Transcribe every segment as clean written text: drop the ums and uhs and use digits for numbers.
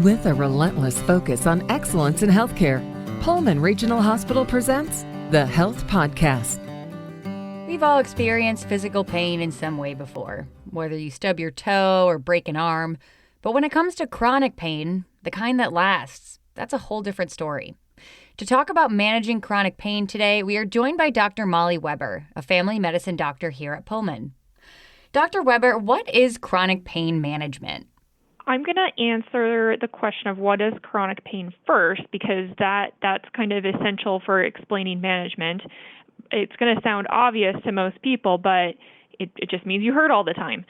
With a relentless focus on excellence in healthcare, Pullman Regional Hospital presents the Health Podcast. We've all experienced physical pain in some way before, whether you stub your toe or break an arm. But when it comes to chronic pain, the kind that lasts, that's a whole different story. To talk about managing chronic pain today, we are joined by Dr. Molly Weber, a family medicine doctor here at Pullman. Dr. Weber, what is chronic pain management? I'm going to answer the question of what is chronic pain first, because that's kind of essential for explaining management. It's going to sound obvious to most people, but it just means you hurt all the time.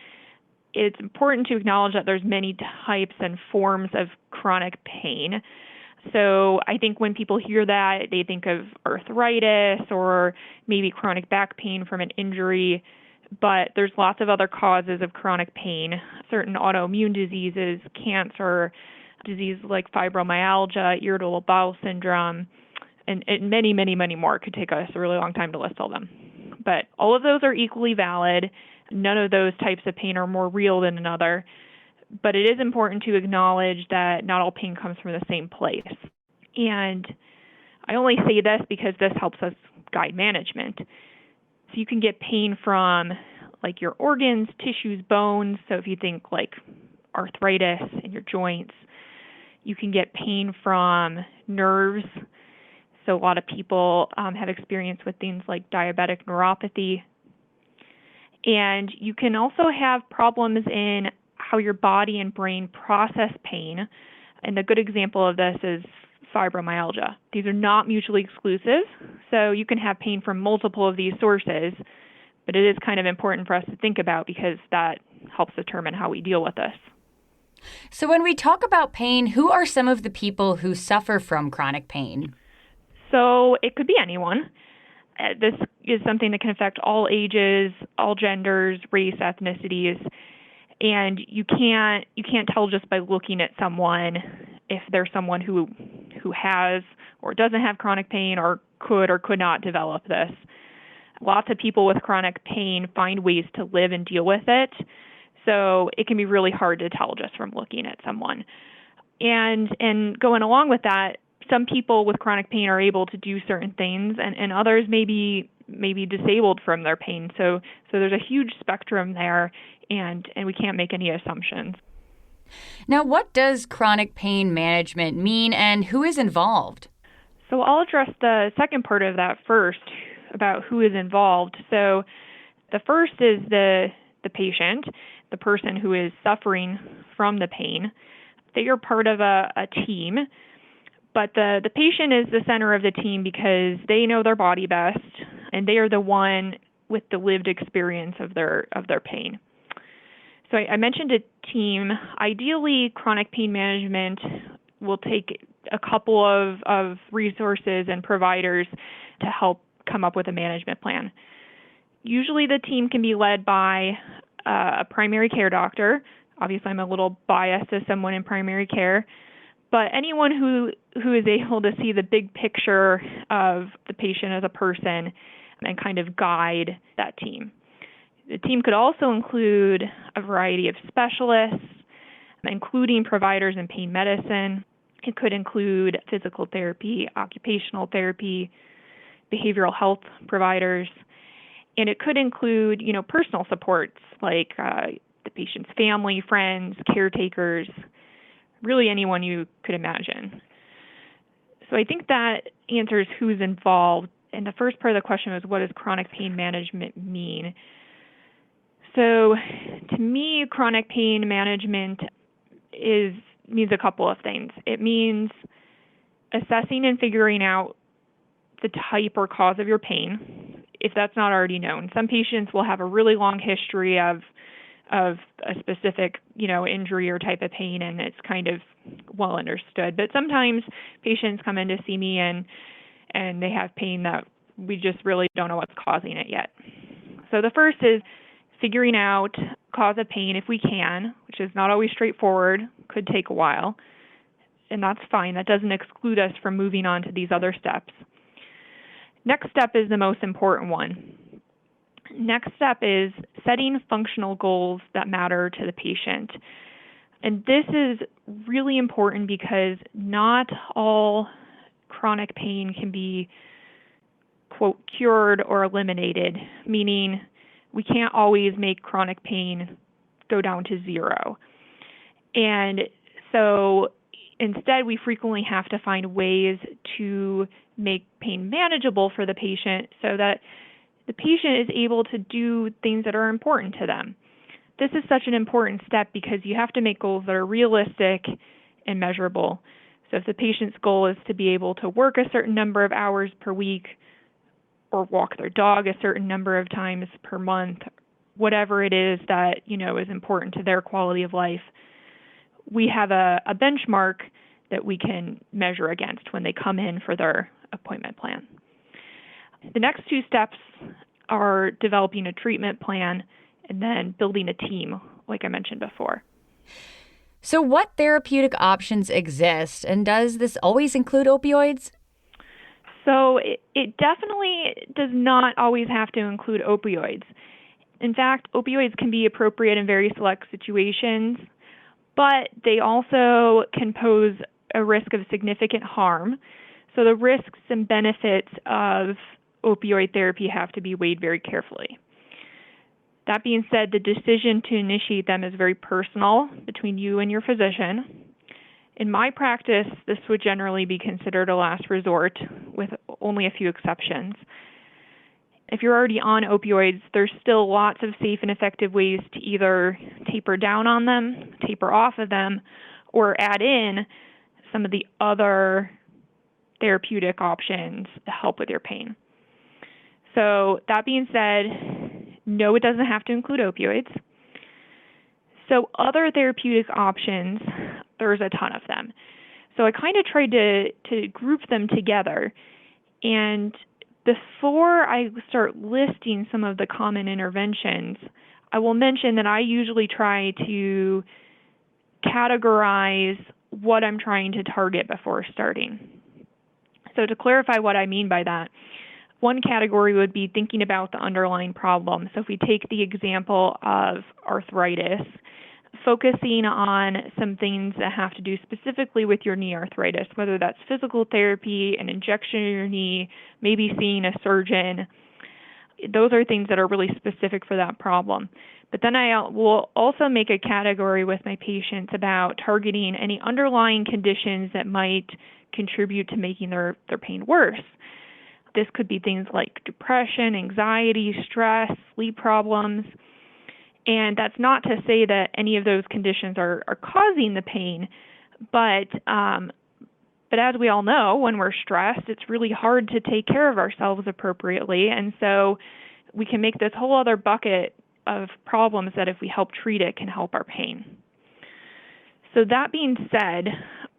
It's important to acknowledge that there's many types and forms of chronic pain. So I think when people hear that, they think of arthritis or maybe chronic back pain from an injury. But there's lots of other causes of chronic pain, certain autoimmune diseases, cancer, diseases like fibromyalgia, irritable bowel syndrome, and many, many, many more. It could take us a really long time to list all them. But all of those are equally valid. None of those types of pain are more real than another. But it is important to acknowledge that not all pain comes from the same place. And I only say this because this helps us guide management. So you can get pain from like your organs, tissues, bones. So if you think like arthritis in your joints, you can get pain from nerves. So a lot of people have experience with things like diabetic neuropathy. And you can also have problems in how your body and brain process pain. And a good example of this is fibromyalgia. These are not mutually exclusive, so you can have pain from multiple of these sources, but it is kind of important for us to think about because that helps determine how we deal with this. So when we talk about pain, who are some of the people who suffer from chronic pain? So it could be anyone. This is something that can affect all ages, all genders, race, ethnicities, and you can't tell just by looking at someone if they're someone who has or doesn't have chronic pain or could not develop this. Lots of people with chronic pain find ways to live and deal with it, so it can be really hard to tell just from looking at someone. And going along with that, some people with chronic pain are able to do certain things, and others may be disabled from their pain. So there's a huge spectrum there, and we can't make any assumptions. Now, what does chronic pain management mean, and who is involved? So I'll address the second part of that first, about who is involved. So the first is the patient, the person who is suffering from the pain. They are part of a team, but the patient is the center of the team because they know their body best, and they are the one with the lived experience of their pain. So I mentioned a team. Ideally, chronic pain management will take a couple of resources and providers to help come up with a management plan. Usually the team can be led by a primary care doctor. Obviously, I'm a little biased as someone in primary care, but anyone who is able to see the big picture of the patient as a person and kind of guide that team. The team could also include a variety of specialists, including providers in pain medicine. It could include physical therapy, occupational therapy, behavioral health providers, and it could include, personal supports like the patient's family, friends, caretakers, really anyone you could imagine. So I think that answers who's involved. And the first part of the question was, what does chronic pain management mean? So to me, chronic pain management means a couple of things. It means assessing and figuring out the type or cause of your pain, if that's not already known. Some patients will have a really long history of a specific, injury or type of pain, and it's kind of well understood. But sometimes patients come in to see me and they have pain that we just really don't know what's causing it yet. So the first is figuring out cause of pain if we can, which is not always straightforward, could take a while, and that's fine. That doesn't exclude us from moving on to these other steps. Next step is the most important one. Next step is setting functional goals that matter to the patient. And this is really important because not all chronic pain can be, quote, cured or eliminated, meaning we can't always make chronic pain go down to zero. And so instead, we frequently have to find ways to make pain manageable for the patient so that the patient is able to do things that are important to them. This is such an important step because you have to make goals that are realistic and measurable. So if the patient's goal is to be able to work a certain number of hours per week or walk their dog a certain number of times per month, whatever it is that, is important to their quality of life, we have a benchmark that we can measure against when they come in for their appointment plan. The next two steps are developing a treatment plan and then building a team, like I mentioned before. So what therapeutic options exist, and does this always include opioids? So it definitely does not always have to include opioids. In fact, opioids can be appropriate in very select situations, but they also can pose a risk of significant harm. So the risks and benefits of opioid therapy have to be weighed very carefully. That being said, the decision to initiate them is very personal between you and your physician. In my practice, this would generally be considered a last resort with only a few exceptions. If you're already on opioids, there's still lots of safe and effective ways to either taper down on them, taper off of them, or add in some of the other therapeutic options to help with your pain. So that being said, no, it doesn't have to include opioids. So other therapeutic options, there's a ton of them. So I kind of tried to group them together. And before I start listing some of the common interventions, I will mention that I usually try to categorize what I'm trying to target before starting. So to clarify what I mean by that, one category would be thinking about the underlying problem. So if we take the example of arthritis, focusing on some things that have to do specifically with your knee arthritis, whether that's physical therapy, an injection in your knee, maybe seeing a surgeon. Those are things that are really specific for that problem. But then I will also make a category with my patients about targeting any underlying conditions that might contribute to making their pain worse. This could be things like depression, anxiety, stress, sleep problems. And that's not to say that any of those conditions are causing the pain, but as we all know, when we're stressed, it's really hard to take care of ourselves appropriately. And so we can make this whole other bucket of problems that if we help treat it can help our pain. So that being said,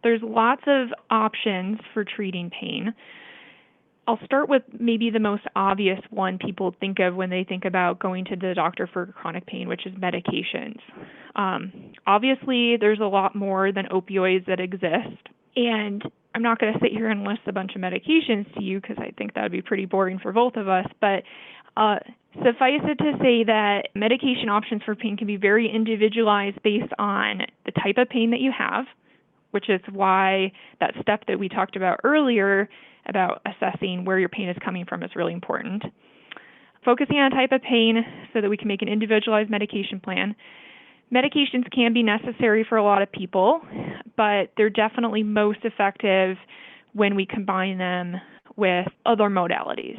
there's lots of options for treating pain. I'll start with maybe the most obvious one people think of when they think about going to the doctor for chronic pain, which is medications. Obviously, there's a lot more than opioids that exist. And I'm not going to sit here and list a bunch of medications to you because I think that would be pretty boring for both of us. But suffice it to say that medication options for pain can be very individualized based on the type of pain that you have, which is why that step that we talked about earlier about assessing where your pain is coming from is really important. Focusing on type of pain so that we can make an individualized medication plan. Medications can be necessary for a lot of people, but they're definitely most effective when we combine them with other modalities.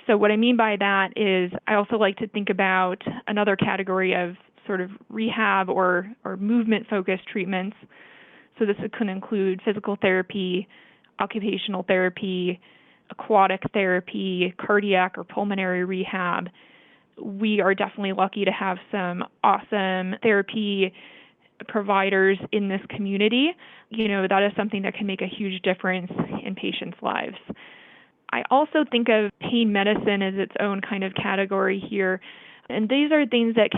So what I mean by that is I also like to think about another category of sort of rehab or movement-focused treatments. So this could include physical therapy, occupational therapy, aquatic therapy, cardiac or pulmonary rehab. We are definitely lucky to have some awesome therapy providers in this community. That is something that can make a huge difference in patients' lives. I also think of pain medicine as its own kind of category here. And these are things that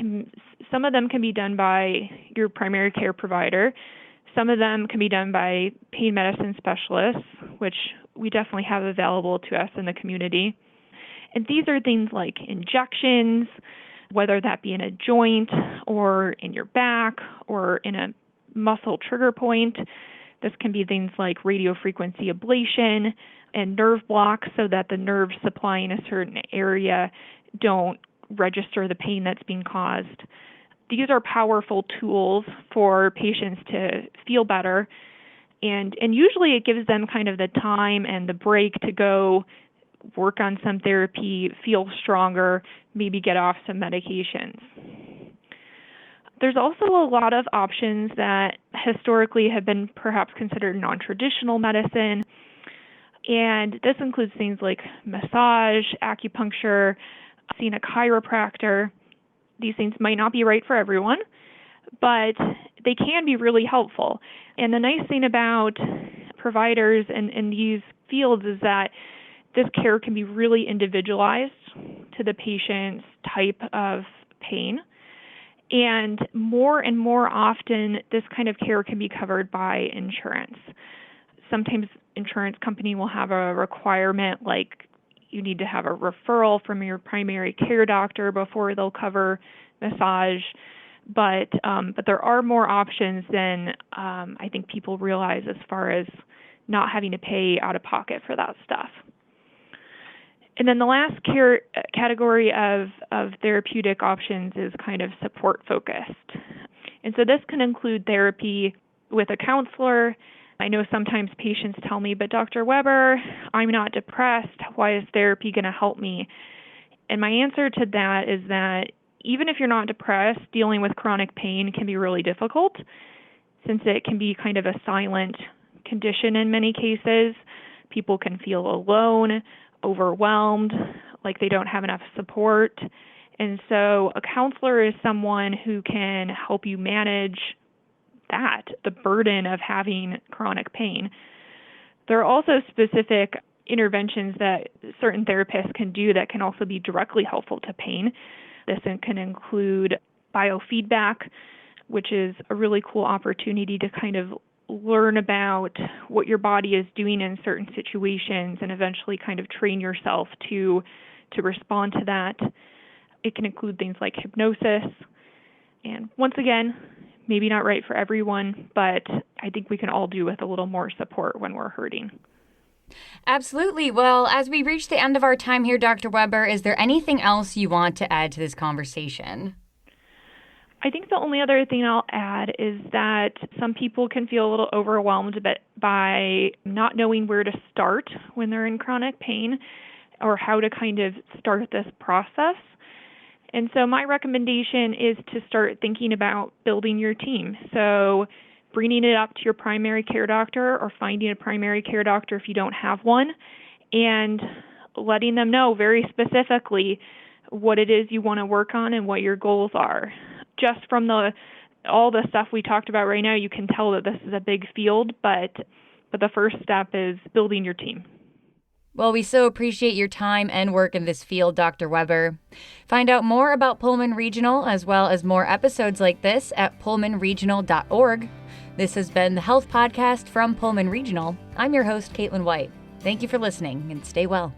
some of them can be done by your primary care provider. Some of them can be done by pain medicine specialists, which we definitely have available to us in the community. And these are things like injections, whether that be in a joint or in your back or in a muscle trigger point. This can be things like radiofrequency ablation and nerve blocks so that the nerves supplying a certain area don't register the pain that's being caused. These are powerful tools for patients to feel better, and usually it gives them kind of the time and the break to go work on some therapy, feel stronger, maybe get off some medications. There's also a lot of options that historically have been perhaps considered non-traditional medicine, and this includes things like massage, acupuncture, seeing a chiropractor. These things might not be right for everyone, but they can be really helpful. And the nice thing about providers in these fields is that this care can be really individualized to the patient's type of pain. And more often, this kind of care can be covered by insurance. Sometimes insurance company will have a requirement like you need to have a referral from your primary care doctor before they'll cover massage. But there are more options than I think people realize as far as not having to pay out of pocket for that stuff. And then the last category of therapeutic options is kind of support focused. And so this can include therapy with a counselor. I know sometimes patients tell me, but Dr. Weber, I'm not depressed. Why is therapy going to help me? And my answer to that is that even if you're not depressed, dealing with chronic pain can be really difficult since it can be kind of a silent condition in many cases. People can feel alone, overwhelmed, like they don't have enough support. And so a counselor is someone who can help you manage the burden of having chronic pain. There are also specific interventions that certain therapists can do that can also be directly helpful to pain. This can include biofeedback, which is a really cool opportunity to kind of learn about what your body is doing in certain situations and eventually kind of train yourself to respond to that. It can include things like hypnosis. And once again, maybe not right for everyone, but I think we can all do with a little more support when we're hurting. Absolutely. Well, as we reach the end of our time here, Dr. Weber, is there anything else you want to add to this conversation? I think the only other thing I'll add is that some people can feel a little overwhelmed by not knowing where to start when they're in chronic pain or how to kind of start this process. And so my recommendation is to start thinking about building your team. So bringing it up to your primary care doctor or finding a primary care doctor if you don't have one and letting them know very specifically what it is you want to work on and what your goals are. Just from all the stuff we talked about right now, you can tell that this is a big field, but the first step is building your team. Well, we so appreciate your time and work in this field, Dr. Weber. Find out more about Pullman Regional as well as more episodes like this at pullmanregional.org. This has been the Health Podcast from Pullman Regional. I'm your host, Caitlin White. Thank you for listening and stay well.